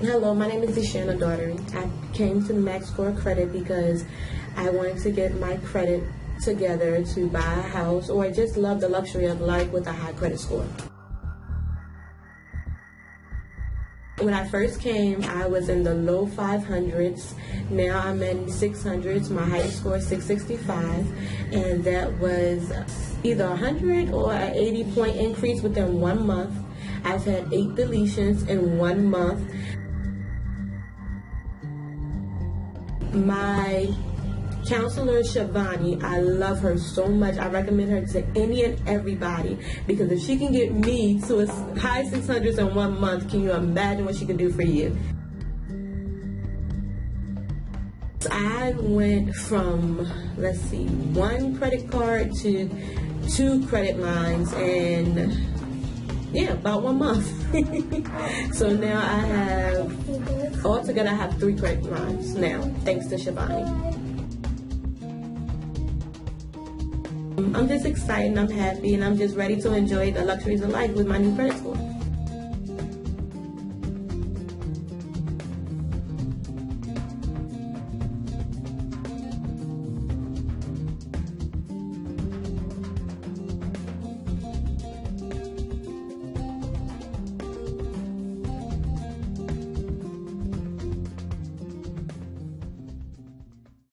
Hello, my name is Deshanna, Daughtery. I came to Max Score Credit because I wanted to get my credit together to buy a house, or I just love the luxury of life with a high credit score. When I first came, I was in the low 500s. Now I'm in 600s. My highest score is 665, and that was either 100 or an 80-point increase within 1 month. I've had 8 deletions in 1 month. My counselor, Shivani, I love her so much. I recommend her to any and everybody, because if she can get me to as high 600s in 1 month, can you imagine what she can do for you? I went from, 1 credit card to 2 credit lines in, about 1 month. So now altogether I have 3 credit lines now, thanks to Shivani. I'm just excited, I'm happy, and I'm just ready to enjoy the luxuries of life with my new credit